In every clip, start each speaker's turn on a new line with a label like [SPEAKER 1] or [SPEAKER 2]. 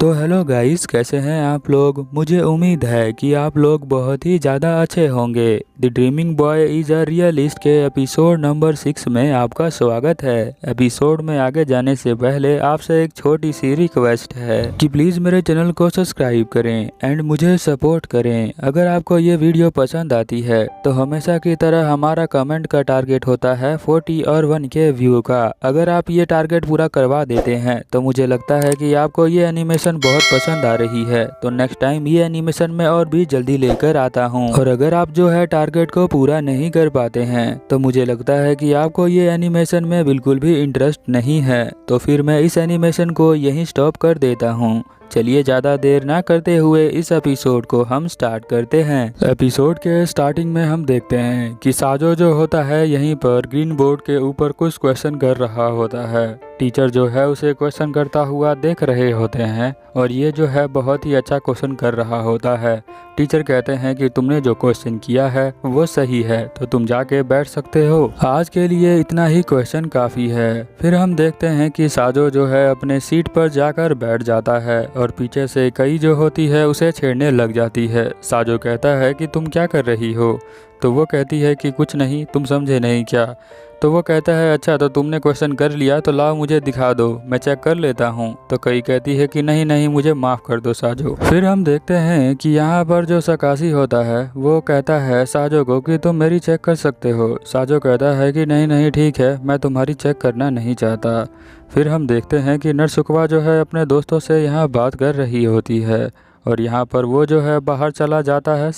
[SPEAKER 1] तो hello guys, कैसे हैं आप लोग। मुझे उम्मीद है कि आप लोग बहुत ही ज़्यादा अच्छे होंगे। The dreaming boy is a realist के एपिसोड नंबर 6 में आपका स्वागत है। एपिसोड में आगे जाने से पहले आपसे एक छोटी सी रिक्वेस्ट है कि प्लीज़ मेरे चैनल को सब्सक्राइब करें एंड मुझे सपोर्ट करें। अगर आपको ये वीडियो पसंद आती है तो हमेशा की तरह हमारा कमेंट का टारगेट होता है 40 और 1K व्यू का। अगर आप ये टारगेट पूरा करवा देते हैं तो मुझे लगता है कि आपको ये एनिमेशन बहुत पसंद आ रही है, तो नेक्स्ट टाइम ये एनिमेशन मैं और भी जल्दी लेकर आता हूँ। और अगर आप जो है टारगेट को पूरा नहीं कर पाते हैं तो मुझे लगता है कि आपको ये एनिमेशन में बिल्कुल भी इंटरेस्ट नहीं है, तो फिर मैं इस एनिमेशन को यहीं स्टॉप कर देता हूँ। चलिए ज़्यादा देर ना करते हुए इस एपिसोड को हम स्टार्ट करते हैं। एपिसोड के स्टार्टिंग में हम देखते हैं कि साजो जो होता है यहीं पर ग्रीन बोर्ड के ऊपर कुछ क्वेश्चन कर रहा होता है। टीचर जो है उसे क्वेश्चन करता हुआ देख रहे होते हैं और ये जो है बहुत ही अच्छा क्वेश्चन कर रहा होता है। टीचर कहते हैं कि तुमने जो क्वेश्चन किया है वो सही है, तो तुम जाके बैठ सकते हो। आज के लिए इतना ही क्वेश्चन काफ़ी है। फिर हम देखते हैं कि साजो जो है अपने सीट पर जाकर बैठ जाता है और पीछे से कई जो होती है उसे छेड़ने लग जाती है। साजो कहता है कि तुम क्या कर रही हो, तो वो कहती है कि कुछ नहीं, तुम समझे नहीं क्या। तो वो कहता है अच्छा, तो तुमने क्वेश्चन कर लिया तो लाओ मुझे दिखा दो, मैं चेक कर लेता हूँ। तो कई कहती है कि नहीं नहीं, मुझे माफ़ कर दो साजो। फिर हम देखते हैं कि यहाँ पर जो सकाशी होता है वो कहता है साजो को कि तुम मेरी चेक कर सकते हो। साजो कहता है कि नहीं नहीं ठीक है, मैं तुम्हारी चेक करना नहीं चाहता। फिर हम देखते हैं कि नरसुकवा जो है अपने दोस्तों से यहाँ बात कर रही होती है और यहाँ पर वो जो है बाहर चला जाता है।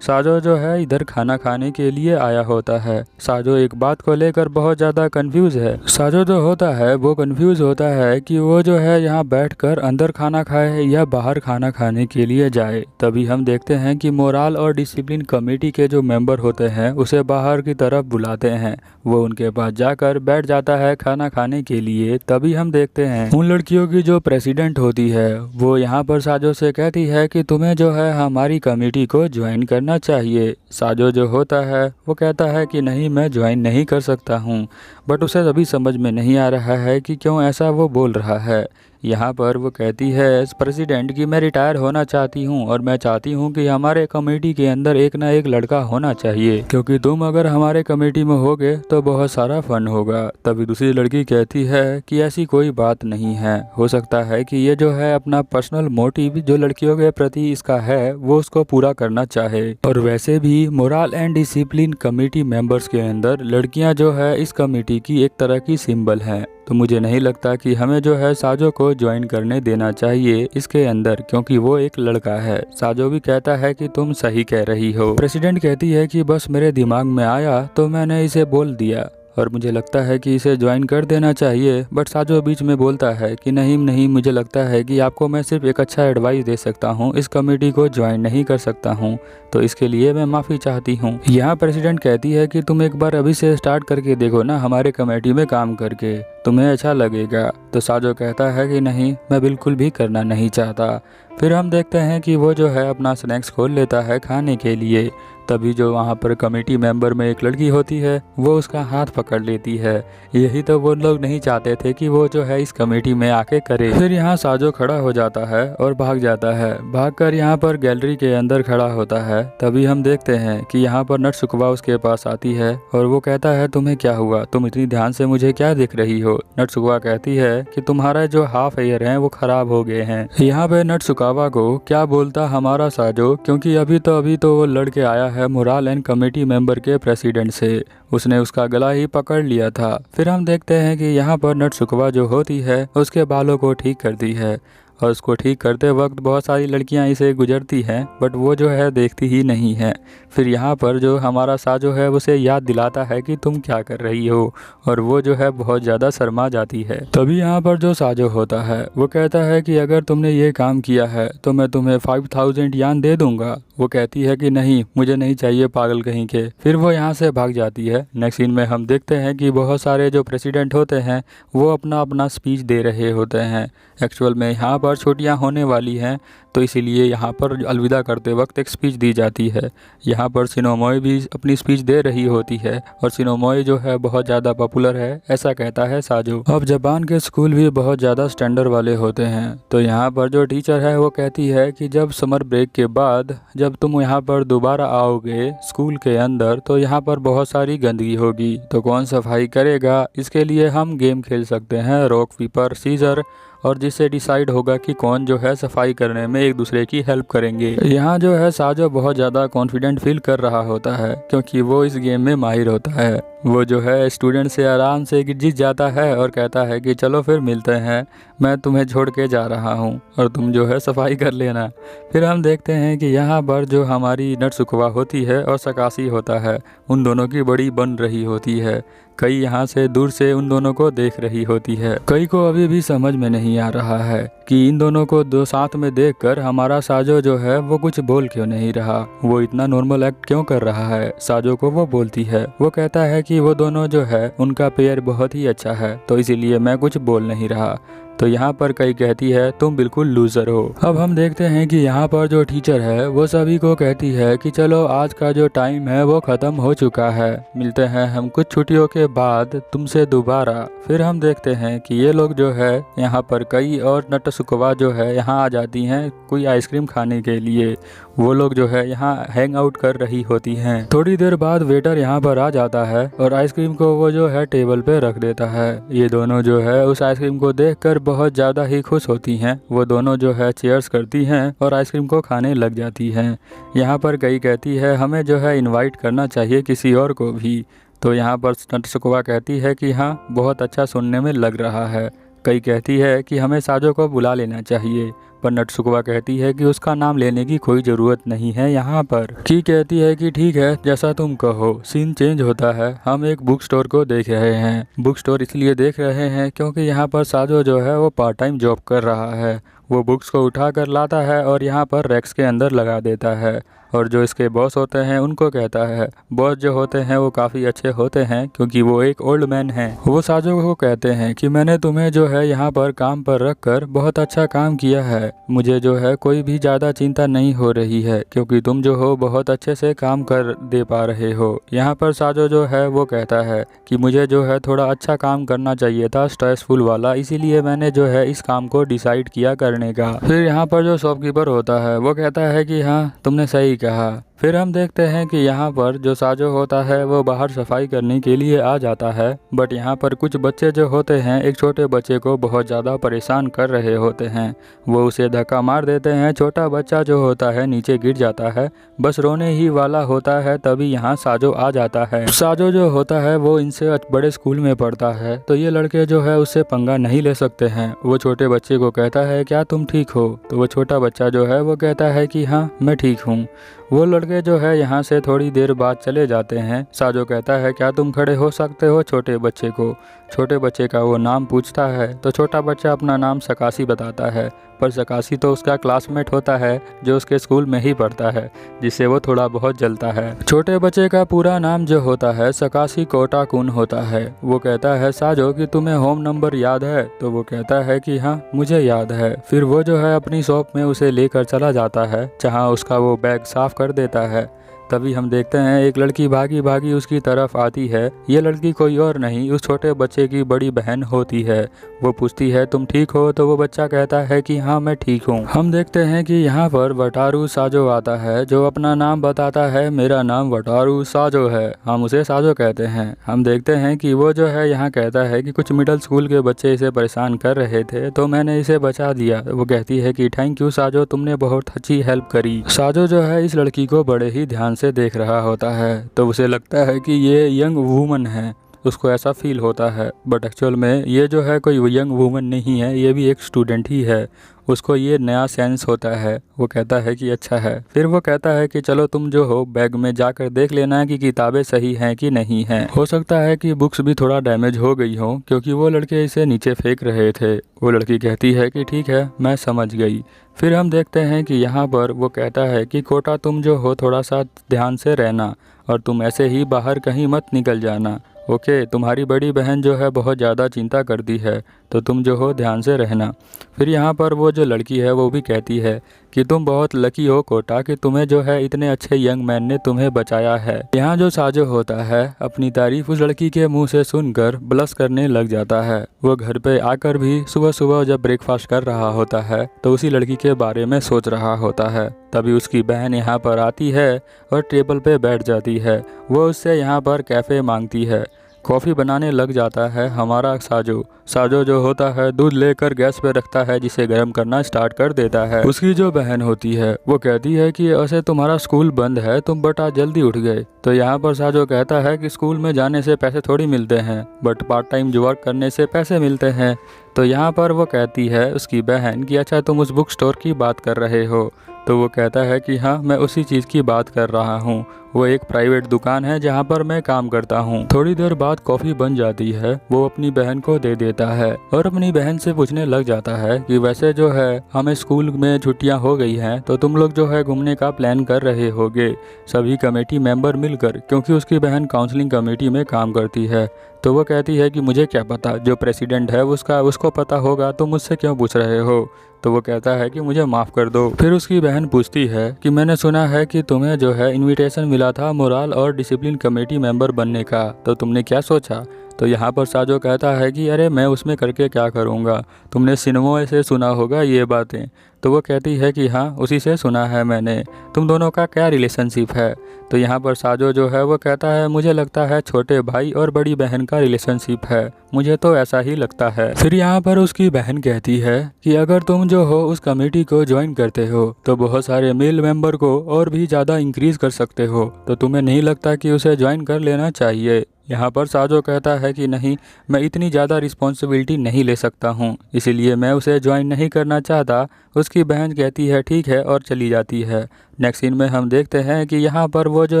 [SPEAKER 1] साजो जो है इधर खाना खाने के लिए आया होता है। साजो एक बात को लेकर बहुत ज़्यादा कंफ्यूज है। साजो जो होता है वो कंफ्यूज होता है कि वो जो है यहाँ बैठकर अंदर खाना खाए या बाहर खाना खाने के लिए जाए। तभी हम देखते हैं कि मोरल और डिसिप्लिन कमेटी के जो मेंबर होते हैं उसे बाहर की तरफ बुलाते हैं। वो उनके पास जाकर बैठ जाता है खाना खाने के लिए। तभी हम देखते हैं उन लड़कियों की जो प्रेसिडेंट होती है वो यहाँ पर साजो से कहती है कि तुम्हें जो है हमारी कमेटी को ज्वाइन करना चाहिए। साजो जो होता है वो कहता है कि नहीं, मैं ज्वाइन नहीं कर सकता हूँ, बट उसे अभी समझ में नहीं आ रहा है कि क्यों ऐसा वो बोल रहा है। यहाँ पर वो कहती है प्रेसिडेंट कि मैं रिटायर होना चाहती हूँ और मैं चाहती हूँ कि हमारे कमेटी के अंदर एक ना एक लड़का होना चाहिए, क्योंकि तुम अगर हमारे कमेटी में होगे तो बहुत सारा फन होगा। तभी दूसरी लड़की कहती है कि ऐसी कोई बात नहीं है, हो सकता है कि ये जो है अपना पर्सनल मोटिव जो लड़कियों के प्रति इसका है वो उसको पूरा करना चाहे। और वैसे भी moral and discipline committee members के अंदर लड़कियां जो है इस कमेटी की एक तरह की सिंबल हैं, तो मुझे नहीं लगता कि हमें जो है साजो को ज्वाइन करने देना चाहिए इसके अंदर, क्योंकि वो एक लड़का है। साजो भी कहता है कि तुम सही कह रही हो। प्रेसिडेंट कहती है कि बस मेरे दिमाग में आया तो मैंने इसे बोल दिया और मुझे लगता है कि इसे ज्वाइन कर देना चाहिए। बट साजो बीच में बोलता है कि नहीं नहीं, मुझे लगता है कि आपको मैं सिर्फ एक अच्छा एडवाइस दे सकता हूँ, इस कमेटी को ज्वाइन नहीं कर सकता हूँ, तो इसके लिए मैं माफ़ी चाहती हूँ। यहाँ प्रेसिडेंट कहती है कि तुम एक बार अभी से स्टार्ट करके देखो ना हमारे कमेटी में काम करके, तुम्हें अच्छा लगेगा। तो साजो कहता है कि नहीं, मैं बिल्कुल भी करना नहीं चाहता। फिर हम देखते हैं कि वो जो है अपना स्नैक्स खोल लेता है खाने के लिए। तभी जो वहाँ पर कमेटी मेंबर में एक लड़की होती है वो उसका हाथ पकड़ लेती है। यही तो वो लोग नहीं चाहते थे कि वो जो है इस कमेटी में आके करे। फिर यहाँ साजो खड़ा हो जाता है और भाग जाता है। भागकर यहाँ पर गैलरी के अंदर खड़ा होता है। तभी हम देखते हैं कि यहाँ पर नटसुकवा उसके पास आती है और वो कहता है तुम्हें क्या हुआ, तुम इतनी ध्यान से मुझे क्या देख रही हो। नटसुकवा कहती है कि तुम्हारा जो हाफ ईयर है वो खराब हो गए हैं। यहाँ पे नटसुकावा को क्या बोलता हमारा साजो, क्योंकि अभी तो वो लड़के आया है मोरल एंड कमेटी मेंबर के प्रेसिडेंट से, उसने उसका गला ही पकड़ लिया था। फिर हम देखते हैं कि यहाँ पर नटसुकवा जो होती है उसके बालों को ठीक करती है और उसको ठीक करते वक्त बहुत सारी लड़कियां इसे गुजरती हैं, बट वो जो है देखती ही नहीं है। फिर यहाँ पर जो हमारा साजो है उसे याद दिलाता है कि तुम क्या कर रही हो और वो जो है बहुत ज़्यादा शर्मा जाती है। तभी यहाँ पर जो साजो होता है वो कहता है कि अगर तुमने ये काम किया है तो मैं तुम्हें 5000 यान दे दूंगा। वो कहती है कि नहीं, मुझे नहीं चाहिए पागल कहीं के। फिर वो यहाँ से भाग जाती है। नेक्स्ट सीन में हम देखते हैं कि बहुत सारे जो प्रेसिडेंट होते हैं वो अपना अपना स्पीच दे रहे होते हैं। एक्चुअल में यहाँ पर छुट्टियाँ होने वाली हैं, तो इसीलिए यहाँ पर अलविदा करते वक्त एक स्पीच दी जाती है। यहाँ पर शिनोमोई भी अपनी स्पीच दे रही होती है और शिनोमोई जो है बहुत ज़्यादा पॉपुलर है, ऐसा कहता है साजो। अब जापान के स्कूल भी बहुत ज़्यादा स्टैंडर्ड वाले होते हैं, तो यहाँ पर जो टीचर है वो कहती है कि जब समर ब्रेक के बाद जब तुम यहाँ पर दोबारा आओगे स्कूल के अंदर तो यहाँ पर बहुत सारी गंदगी होगी, तो कौन सफाई करेगा? इसके लिए हम गेम खेल सकते हैं, रॉक पेपर सीजर, और जिससे डिसाइड होगा कि कौन जो है सफाई करने में एक दूसरे की हेल्प करेंगे। यहाँ जो है साजो बहुत ज़्यादा कॉन्फिडेंट फील कर रहा होता है क्योंकि वो इस गेम में माहिर होता है। वो जो है स्टूडेंट से आराम से जीत जाता है और कहता है कि चलो फिर मिलते हैं, मैं तुम्हें छोड़ के जा रहा हूँ और तुम जो है सफाई कर लेना। फिर हम देखते हैं कि यहाँ पर जो हमारी नटसुकवा होती है और सकाशी होता है, उन दोनों की बड़ी बन रही होती है। कई यहाँ से दूर से उन दोनों को देख रही होती है। कई को अभी भी समझ में नहीं आ रहा है कि इन दोनों को दो साथ में देखकर हमारा साजो जो है वो कुछ बोल क्यों नहीं रहा, वो इतना नॉर्मल एक्ट क्यों कर रहा है। साजो को वो बोलती है, वो कहता है कि वो दोनों जो है उनका पेयर बहुत ही अच्छा है, तो इसीलिए मैं कुछ बोल नहीं रहा। तो यहाँ पर कई कहती है तुम बिल्कुल लूजर हो। अब हम देखते हैं कि यहाँ पर जो टीचर है वो सभी को कहती है कि चलो आज का जो टाइम है वो ख़त्म हो चुका है, मिलते हैं हम कुछ छुट्टियों के बाद तुमसे दोबारा। फिर हम देखते हैं कि ये लोग जो है यहाँ पर कई और नटसुकवा जो है यहाँ आ जाती हैं कोई आइसक्रीम खाने के लिए। वो लोग जो है यहाँ हैंग आउट कर रही होती हैं। थोड़ी देर बाद वेटर यहाँ पर आ जाता है और आइसक्रीम को वो जो है टेबल पे रख देता है। ये दोनों जो है उस आइसक्रीम को देखकर बहुत ज़्यादा ही खुश होती हैं। वो दोनों जो है चीयर्स करती हैं और आइसक्रीम को खाने लग जाती हैं। यहाँ पर कई कहती है हमें जो है इनवाइट करना चाहिए किसी और को भी। तो यहाँ पर नटसुकवा कहती है कि हाँ बहुत अच्छा सुनने में लग रहा है। कई कहती है कि हमें साजो को बुला लेना चाहिए, पर नटसुकवा कहती है कि उसका नाम लेने की कोई ज़रूरत नहीं है यहाँ पर। की कहती है कि ठीक है जैसा तुम कहो। सीन चेंज होता है, हम एक बुक स्टोर को देख रहे हैं। बुक स्टोर इसलिए देख रहे हैं क्योंकि यहाँ पर साजो जो है वो पार्ट टाइम जॉब कर रहा है। वो बुक्स को उठा कर लाता है और यहाँ पर रैक्स के अंदर लगा देता है, और जो इसके बॉस होते हैं उनको कहता है। बॉस जो होते हैं वो काफ़ी अच्छे होते हैं क्योंकि वो एक ओल्ड मैन हैं। वो साजो को कहते हैं कि मैंने तुम्हें जो है यहाँ पर काम पर रख कर बहुत अच्छा काम किया है, मुझे जो है कोई भी ज़्यादा चिंता नहीं हो रही है क्योंकि तुम जो हो बहुत अच्छे से काम कर दे पा रहे हो। यहाँ पर साजो जो है वो कहता है कि मुझे जो है थोड़ा अच्छा काम करना चाहिए था, स्ट्रेसफुल वाला, इसीलिए मैंने जो है इस काम को डिसाइड किया करने का। फिर यहाँ पर जो शॉपकीपर होता है वो कहता है कि हाँ तुमने सही कहा। फिर हम देखते हैं कि यहाँ पर जो साजो होता है वो बाहर सफाई करने के लिए आ जाता है, बट यहाँ पर कुछ बच्चे जो होते हैं एक छोटे बच्चे को बहुत ज़्यादा परेशान कर रहे होते हैं। वो उसे धक्का मार देते हैं। छोटा बच्चा जो होता है नीचे गिर जाता है, बस रोने ही वाला होता है, तभी यहाँ साजो आ जाता है। साजो जो होता है वो इनसे बड़े स्कूल में पढ़ता है, तो ये लड़के जो है उससे पंगा नहीं ले सकते हैं। वो छोटे बच्चे को कहता है क्या तुम ठीक हो? तो वो छोटा बच्चा जो है वो कहता है कि हाँ मैं ठीक हूँ। वो लड़के जो है यहाँ से थोड़ी देर बाद चले जाते हैं। साजो कहता है क्या तुम खड़े हो सकते हो? छोटे बच्चे को। छोटे बच्चे का वो नाम पूछता है तो छोटा बच्चा अपना नाम सकाशी बताता है, पर सकाशी तो उसका क्लासमेट होता है जो उसके स्कूल में ही पढ़ता है, जिससे वो थोड़ा बहुत जलता है। छोटे बच्चे का पूरा नाम जो होता है सकाशी कोटाकुन होता है। वो कहता है साजो कि तुम्हें होम नंबर याद है? तो वो कहता है कि हाँ मुझे याद है। फिर वो जो है अपनी शॉप में उसे लेकर चला जाता है, जहाँ उसका वो बैग साफ कर देता है। तभी हम देखते हैं एक लड़की भागी भागी उसकी तरफ आती है। ये लड़की कोई और नहीं उस छोटे बच्चे की बड़ी बहन होती है। वो पूछती है तुम ठीक हो? तो वो बच्चा कहता है कि हाँ मैं ठीक हूँ। हम देखते हैं कि यहाँ पर वटारू साजो आता है, जो अपना नाम बताता है मेरा नाम वटारू साजो है, हम उसे साजो कहते हैं। हम देखते हैं कि वो जो है यहाँ कहता है कि कुछ मिडिल स्कूल के बच्चे इसे परेशान कर रहे थे तो मैंने इसे बचा दिया। वो कहती है कि थैंक यू साजो, तुमने बहुत अच्छी हेल्प करी। साजो जो है इस लड़की को बड़े ही ध्यान से देख रहा होता है, तो उसे लगता है कि ये यंग वूमन है, उसको ऐसा फील होता है, बट एक्चुअल में ये जो है कोई यंग वूमन नहीं है, ये भी एक स्टूडेंट ही है। उसको ये नया सेंस होता है। वो कहता है कि अच्छा है। फिर वो कहता है कि चलो तुम जो हो बैग में जाकर देख लेना कि किताबें सही हैं कि नहीं हैं। हो सकता है कि बुक्स भी थोड़ा डैमेज हो गई हो क्योंकि वो लड़के इसे नीचे फेंक रहे थे। वो लड़की कहती है कि ठीक है मैं समझ गई। फिर हम देखते हैं कि यहाँ पर वो कहता है कि कोटा तुम जो हो थोड़ा सा ध्यान से रहना और तुम ऐसे ही बाहर कहीं मत निकल जाना। ओके, तुम्हारी बड़ी बहन जो है बहुत ज़्यादा चिंता करती है, तो तुम जो हो ध्यान से रहना। फिर यहाँ पर वो जो लड़की है वो भी कहती है कि तुम बहुत लकी हो कोटा कि तुम्हें जो है इतने अच्छे यंग मैन ने तुम्हें बचाया है। यहाँ जो साजो होता है अपनी तारीफ उस लड़की के मुंह से सुनकर ब्लश करने लग जाता है। वो घर पे आकर भी सुबह सुबह जब ब्रेकफास्ट कर रहा होता है तो उसी लड़की के बारे में सोच रहा होता है। तभी उसकी बहन यहाँ पर आती है और टेबल पे बैठ जाती है। वो उससे यहाँ पर कैफ़े मांगती है। कॉफ़ी बनाने लग जाता है हमारा साजो जो होता है दूध लेकर गैस पे रखता है जिसे गर्म करना स्टार्ट कर देता है। उसकी जो बहन होती है वो कहती है कि ऐसे तुम्हारा स्कूल बंद है, तुम बट आज जल्दी उठ गए। तो यहाँ पर साजो कहता है कि स्कूल में जाने से पैसे थोड़ी मिलते हैं, बट पार्ट टाइम वर्क करने से पैसे मिलते हैं। तो यहाँ पर वो कहती है उसकी बहन कि अच्छा तुम उस बुक स्टोर की बात कर रहे हो। तो वो कहता है कि हाँ मैं उसी चीज़ की बात कर रहा हूँ, वो एक प्राइवेट दुकान है जहाँ पर मैं काम करता हूँ। थोड़ी देर बाद कॉफ़ी बन जाती है, वो अपनी बहन को दे देता है और अपनी बहन से पूछने लग जाता है कि वैसे जो है हमें स्कूल में छुट्टियाँ हो गई हैं तो तुम लोग जो है घूमने का प्लान कर रहे होगे सभी कमेटी मेंबर मिलकर, क्योंकि उसकी बहन काउंसलिंग कमेटी में काम करती है। तो वो कहती है कि मुझे क्या पता, जो प्रेसिडेंट है उसको पता होगा, तो मुझसे क्यों पूछ रहे हो। तो वो कहता है कि मुझे माफ़ कर दो। फिर उसकी बहन पूछती है कि मैंने सुना है कि तुम्हें जो है इनविटेशन मिला था मोरल और डिसिप्लिन कमेटी मेंबर बनने का, तो तुमने क्या सोचा। तो यहाँ पर साजो कहता है कि अरे मैं उसमें करके क्या करूँगा, तुमने सिनेमा से सुना होगा ये बातें। तो वो कहती है कि हाँ उसी से सुना है मैंने, तुम दोनों का क्या रिलेशनशिप है। तो यहाँ पर साजो जो है वो कहता है मुझे लगता है छोटे भाई और बड़ी बहन का रिलेशनशिप है, मुझे तो ऐसा ही लगता है। फिर यहाँ पर उसकी बहन कहती है कि अगर तुम जो हो उस कमेटी को ज्वाइन करते हो तो बहुत सारे मेल मेंबर को और भी ज़्यादा इंक्रीज कर सकते हो, तो तुम्हें नहीं लगता कि उसे ज्वाइन कर लेना चाहिए। यहाँ पर साजो कहता है कि नहीं, मैं इतनी ज़्यादा रिस्पॉन्सिबिलिटी नहीं ले सकता हूँ, इसीलिए मैं उसे ज्वाइन नहीं करना चाहता। उसकी बहन कहती है ठीक है और चली जाती है। नेक्स्ट सीन में हम देखते हैं कि यहाँ पर वो जो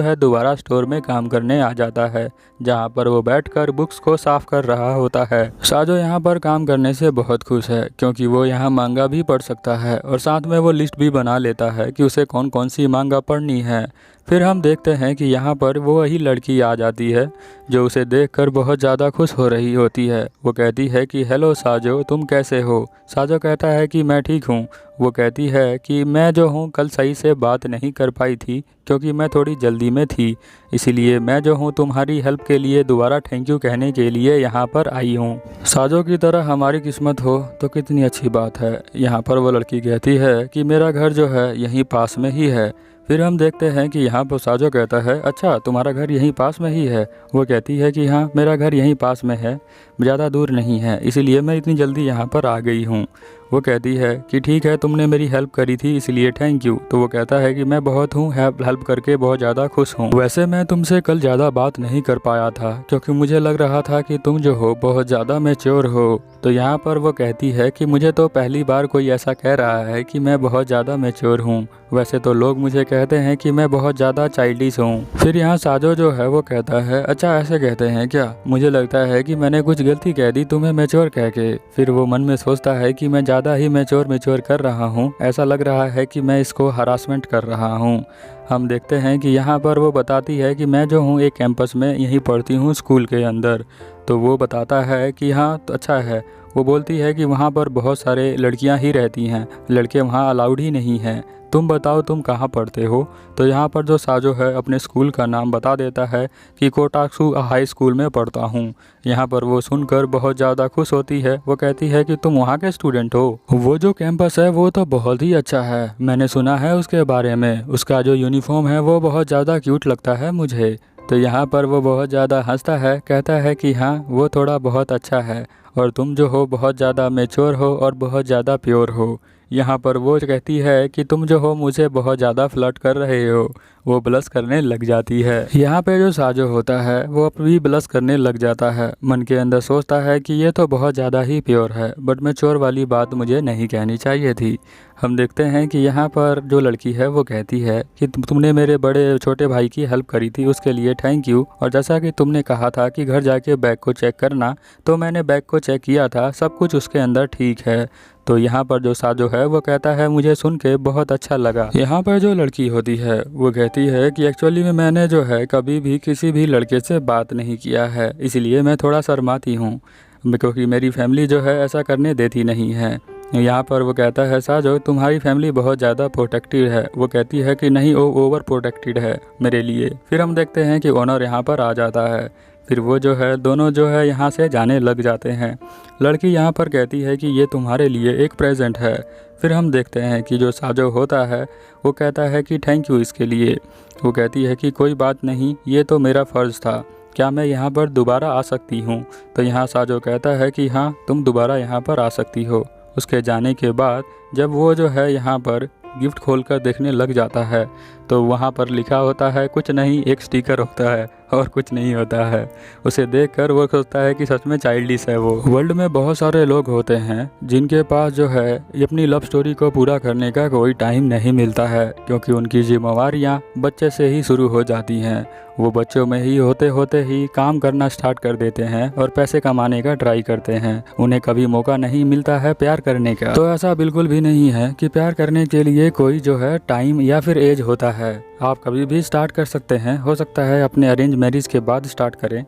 [SPEAKER 1] है दोबारा स्टोर में काम करने आ जाता है, जहाँ पर वो बैठकर बुक्स को साफ कर रहा होता है। साजो यहाँ पर काम करने से बहुत खुश है क्योंकि वो यहाँ मांगा भी पढ़ सकता है और साथ में वो लिस्ट भी बना लेता है कि उसे कौन कौन सी मांगा पढ़नी है। फिर हम देखते हैं कि यहाँ पर वो वही लड़की आ जाती है जो उसे देखकर बहुत ज़्यादा खुश हो रही होती है। वो कहती है कि हेलो साजो, तुम कैसे हो। साजो कहता है कि मैं ठीक हूँ। वो कहती है कि मैं जो हूँ कल सही से बात नहीं कर पाई थी क्योंकि मैं थोड़ी जल्दी में थी, इसीलिए मैं जो हूँ तुम्हारी हेल्प के लिए दोबारा थैंक यू कहने के लिए यहाँ पर आई हूँ। साजो की तरह हमारी किस्मत हो तो कितनी अच्छी बात है। यहाँ पर वो लड़की कहती है कि मेरा घर जो है यहीं पास में ही है। फिर हम देखते हैं कि यहाँ पर साजो कहता है अच्छा तुम्हारा घर यहीं पास में ही है। वो कहती है कि हाँ मेरा घर यहीं पास में है, ज़्यादा दूर नहीं है, इसीलिए मैं इतनी जल्दी यहाँ पर आ गई हूँ। वो कहती है कि ठीक है तुमने मेरी हेल्प करी थी इसलिए थैंक यू। तो वो कहता है कि मैं बहुत हूँ हेल्प करके बहुत ज़्यादा खुश हूँ। वैसे मैं तुमसे कल ज़्यादा बात नहीं कर पाया था क्योंकि मुझे लग रहा था कि तुम जो हो बहुत ज़्यादा मैच्योर हो। तो यहाँ पर वो कहती है कि मुझे तो पहली बार कोई ऐसा कह रहा है कि मैं बहुत ज़्यादा मैच्योर हूँ, वैसे तो लोग मुझे कहते हैं कि मैं बहुत ज़्यादा चाइल्डिश हूँ। फिर यहाँ साजो जो है वो कहता है अच्छा ऐसे कहते हैं क्या, मुझे लगता है कि मैंने कुछ गलती कह दी तुम्हें मैच्योर कह के। फिर वो मन में सोचता है कि मैं ज़्यादा ही मैच्योर कर रहा हूँ, ऐसा लग रहा है कि मैं इसको हरासमेंट कर रहा हूँ। हम देखते हैं कि यहाँ पर वो बताती है कि मैं जो हूँ एक कैंपस में यहीं पढ़ती हूँ स्कूल के अंदर। तो वो बताता है कि हाँ तो अच्छा है। वो बोलती है कि वहाँ पर बहुत सारे लड़कियाँ ही रहती हैं, लड़के वहाँ अलाउड ही नहीं हैं, तुम बताओ तुम कहाँ पढ़ते हो। तो यहाँ पर जो साजो है अपने स्कूल का नाम बता देता है कि कोटाक्सू हाई स्कूल में पढ़ता हूँ। यहाँ पर वो सुनकर बहुत ज़्यादा खुश होती है। वो कहती है कि तुम वहाँ के स्टूडेंट हो, वो जो कैंपस है वो तो बहुत ही अच्छा है, मैंने सुना है उसके बारे में, उसका जो यूनिफॉर्म है वो बहुत ज़्यादा क्यूट लगता है मुझे। तो यहाँ पर वो बहुत ज़्यादा हंसता है, कहता है कि हाँ वो थोड़ा बहुत अच्छा है और तुम जो हो बहुत ज़्यादा मैच्योर हो और बहुत ज़्यादा प्योर हो। यहाँ पर वो कहती है कि तुम जो हो मुझे बहुत ज़्यादा फ्लर्ट कर रहे हो। वो ब्लश करने लग जाती है। यहाँ पे जो साजो होता है वो भी ब्लश करने लग जाता है, मन के अंदर सोचता है कि ये तो बहुत ज़्यादा ही प्योर है, बट मैच्योर वाली बात मुझे नहीं कहनी चाहिए थी। हम देखते हैं कि यहाँ पर जो लड़की है वो कहती है कि तुमने मेरे बड़े छोटे भाई की हेल्प करी थी उसके लिए थैंक यू, और जैसा कि तुमने कहा था कि घर जाके बैग को चेक करना, तो मैंने बैग को चेक किया था, सब कुछ उसके अंदर ठीक है। तो यहाँ पर जो साजो है वो कहता है मुझे सुन के बहुत अच्छा लगा। यहाँ पर जो लड़की होती है वो कहती है कि एक्चुअली में मैंने जो है कभी भी किसी भी लड़के से बात नहीं किया है, इसलिए मैं थोड़ा शर्माती हूँ। क्योंकि मेरी फैमिली जो है ऐसा करने देती नहीं है। यहाँ पर वो कहता है साजो तुम्हारी फैमिली बहुत ज़्यादा प्रोटेक्टिव है। वो कहती है कि नहीं, वो ओवर प्रोटेक्टेड है मेरे लिए। फिर हम देखते हैं कि ओनर यहाँ पर आ जाता है। फिर वो जो है दोनों जो है यहाँ से जाने लग जाते हैं। लड़की यहाँ पर कहती है कि ये तुम्हारे लिए एक प्रेजेंट है। फिर हम देखते हैं कि जो साजो होता है वो कहता है कि थैंक यू इसके लिए। वो कहती है कि कोई बात नहीं, ये तो मेरा फ़र्ज़ था, क्या मैं यहाँ पर दोबारा आ सकती हूँ? तो यहाँ साजो कहता है कि हाँ, तुम दोबारा यहाँ पर आ सकती हो। उसके जाने के बाद जब वो जो है यहाँ पर गिफ्ट खोलकर देखने लग जाता है तो वहाँ पर लिखा होता है कुछ नहीं, एक स्टिकर होता है और कुछ नहीं होता है। उसे देखकर वो सोचता है कि सच में चाइल्डिश है वो। वर्ल्ड में बहुत सारे लोग होते हैं जिनके पास जो है अपनी लव स्टोरी को पूरा करने का कोई टाइम नहीं मिलता है, क्योंकि उनकी जिम्मेवारियाँ बच्चे से ही शुरू हो जाती हैं। वो बच्चों में ही होते होते ही काम करना स्टार्ट कर देते हैं और पैसे कमाने का ट्राई करते हैं। उन्हें कभी मौका नहीं मिलता है प्यार करने का। तो ऐसा बिल्कुल भी नहीं है कि प्यार करने के लिए कोई जो है टाइम या फिर एज होता है। आप कभी भी स्टार्ट कर सकते हैं, हो सकता है अपने अरेंज मैरिज के बाद स्टार्ट करें।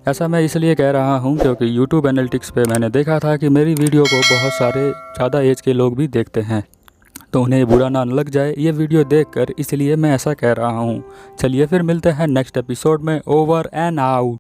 [SPEAKER 1] ऐसा मैं इसलिए कह रहा हूं क्योंकि यूट्यूब एनालिटिक्स पे मैंने देखा था कि मेरी वीडियो को बहुत सारे ज़्यादा एज के लोग भी देखते हैं, तो उन्हें बुरा ना लग जाए ये वीडियो देखकर, इसलिए मैं ऐसा कह रहा हूँ। चलिए फिर मिलते हैं नेक्स्ट एपिसोड में। Over and out.